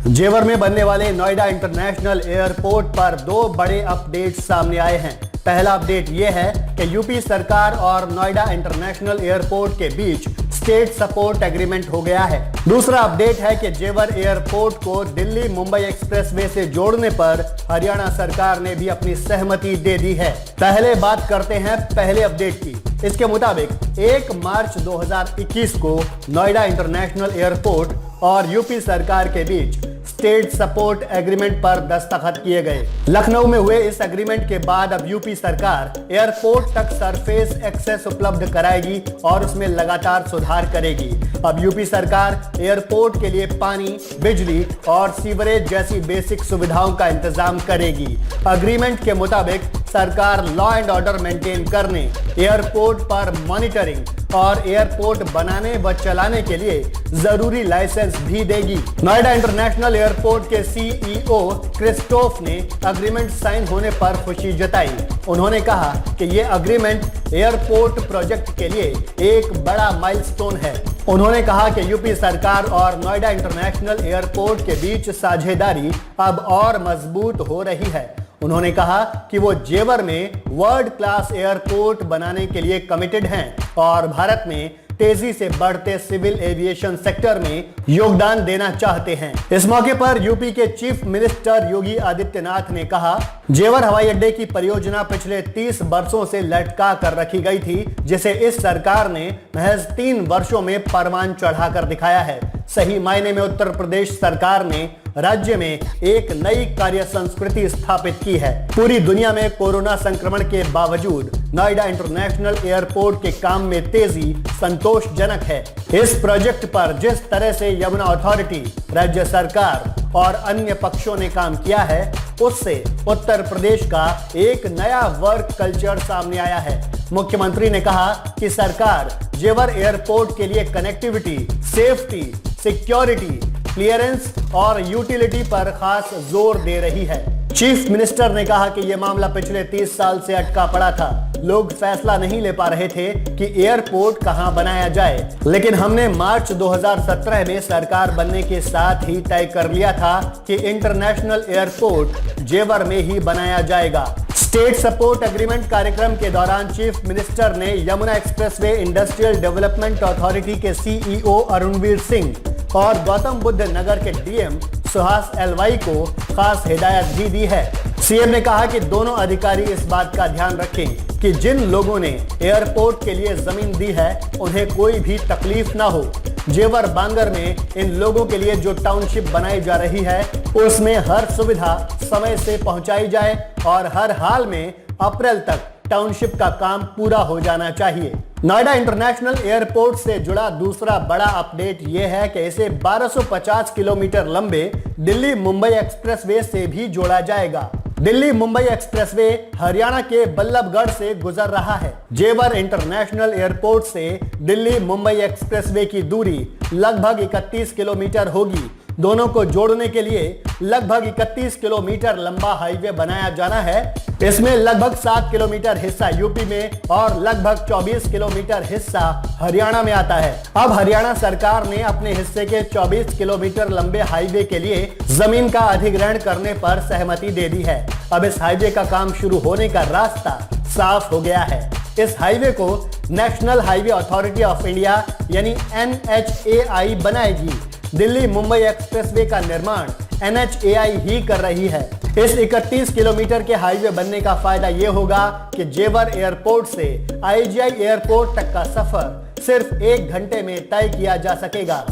जेवर में बनने वाले नोएडा इंटरनेशनल एयरपोर्ट पर दो बड़े अपडेट सामने आए हैं। पहला अपडेट यह है कि यूपी सरकार और नोएडा इंटरनेशनल एयरपोर्ट के बीच स्टेट सपोर्ट एग्रीमेंट हो गया है। दूसरा अपडेट है कि जेवर एयरपोर्ट को दिल्ली मुंबई एक्सप्रेसवे से जोड़ने पर हरियाणा सरकार ने भी अपनी सहमति दे दी है। पहले बात करते हैं पहले अपडेट की। इसके मुताबिक 1 मार्च 2021 को नोएडा इंटरनेशनल एयरपोर्ट और यूपी सरकार के बीच स्टेट सपोर्ट एग्रीमेंट पर दस्तखत किए गए। लखनऊ में हुए इस एग्रीमेंट के बाद अब यूपी सरकार एयरपोर्ट तक सरफेस एक्सेस उपलब्ध कराएगी और उसमें लगातार सुधार करेगी। अब यूपी सरकार एयरपोर्ट के लिए पानी, बिजली और सीवरेज जैसी बेसिक सुविधाओं का इंतजाम करेगी। एग्रीमेंट के मुताबिक सरकार लॉ एंड ऑर्डर मेंटेन करने, एयरपोर्ट पर मॉनिटरिंग और एयरपोर्ट बनाने व चलाने के लिए जरूरी लाइसेंस भी देगी। नोएडा इंटरनेशनल एयरपोर्ट के सीईओ क्रिस्टोफ ने एग्रीमेंट साइन होने पर खुशी जताई। उन्होंने कहा कि ये एग्रीमेंट एयरपोर्ट प्रोजेक्ट के लिए एक बड़ा माइलस्टोन है। उन्होंने कहा कि यूपी सरकार और नोएडा इंटरनेशनल एयरपोर्ट के बीच साझेदारी अब और मजबूत हो रही है। उन्होंने कहा कि वो जेवर में वर्ल्ड क्लास एयरपोर्ट बनाने के लिए कमिटेड हैं और भारत में तेजी से बढ़ते सिविल एविएशन सेक्टर में योगदान देना चाहते हैं। इस मौके पर यूपी के चीफ मिनिस्टर योगी आदित्यनाथ ने कहा, जेवर हवाई अड्डे की परियोजना पिछले 30 वर्षों से लटका कर रखी गई थी, जिसे इस सरकार ने महज 3 वर्षों में परवान चढ़ाकर दिखाया है। सही मायने में उत्तर प्रदेश सरकार ने राज्य में एक नई कार्य संस्कृति स्थापित की है। पूरी दुनिया में कोरोना संक्रमण के बावजूद नोएडा इंटरनेशनल एयरपोर्ट के काम में तेजी संतोषजनक है। इस प्रोजेक्ट पर जिस तरह से यमुना अथॉरिटी, राज्य सरकार और अन्य पक्षों ने काम किया है, उससे उत्तर प्रदेश का एक नया वर्क कल्चर सामने आया है। मुख्यमंत्री ने कहा कि सरकार जेवर एयरपोर्ट के लिए कनेक्टिविटी, सेफ्टी, सिक्योरिटी, क्लियरेंस और यूटिलिटी पर खास जोर दे रही है। चीफ मिनिस्टर ने कहा कि यह मामला पिछले 30 साल से अटका पड़ा था। लोग फैसला नहीं ले पा रहे थे कि एयरपोर्ट कहां बनाया जाए, लेकिन हमने मार्च 2017 में सरकार बनने के साथ ही तय कर लिया था कि इंटरनेशनल एयरपोर्ट जेवर में ही बनाया जाएगा। स्टेट सपोर्ट एग्रीमेंट कार्यक्रम के दौरान चीफ मिनिस्टर ने Yamuna expressway industrial development authority के सीईओ अरुणवीर सिंह और गौतम बुद्ध नगर के डीएम सुहास एलवाई को खास हिदायत भी दी है। सीएम ने कहा कि दोनों अधिकारी इस बात का ध्यान रखें कि जिन लोगों ने एयरपोर्ट के लिए जमीन दी है उन्हें कोई भी तकलीफ ना हो। जेवर बांगर में इन लोगों के लिए जो टाउनशिप बनाई जा रही है उसमें हर सुविधा समय से पहुंचाई जाए और हर हाल में अप्रैल तक टाउनशिप का काम पूरा हो जाना चाहिए। नोएडा इंटरनेशनल एयरपोर्ट से जुड़ा दूसरा बड़ा अपडेट यह है कि इसे 1250 किलोमीटर लंबे दिल्ली मुंबई एक्सप्रेसवे से भी जोड़ा जाएगा। दिल्ली मुंबई एक्सप्रेसवे हरियाणा के बल्लभगढ़ से गुजर रहा है। जेवर इंटरनेशनल एयरपोर्ट से दिल्ली मुंबई एक्सप्रेसवे की दूरी लगभग 31 किलोमीटर होगी। दोनों को जोड़ने के लिए लगभग 31 किलोमीटर लंबा हाईवे बनाया जाना है। इसमें लगभग 7 किलोमीटर हिस्सा यूपी में और लगभग 24 किलोमीटर हिस्सा हरियाणा में आता है। अब हरियाणा सरकार ने अपने हिस्से के 24 किलोमीटर लंबे हाईवे के लिए जमीन का अधिग्रहण करने पर सहमति दे दी है। अब इस हाईवे का काम शुरू होने का रास्ता साफ हो गया है। इस हाईवे को national highway authority of India यानी NHAI बनाएगी। दिल्ली मुंबई एक्सप्रेसवे का निर्माण NHAI ही कर रही है। इस 31 किलोमीटर के हाईवे बनने का फायदा यह होगा कि जेवर एयरपोर्ट से IGI एयरपोर्ट तक का सफर सिर्फ 1 घंटे में तय किया जा सकेगा।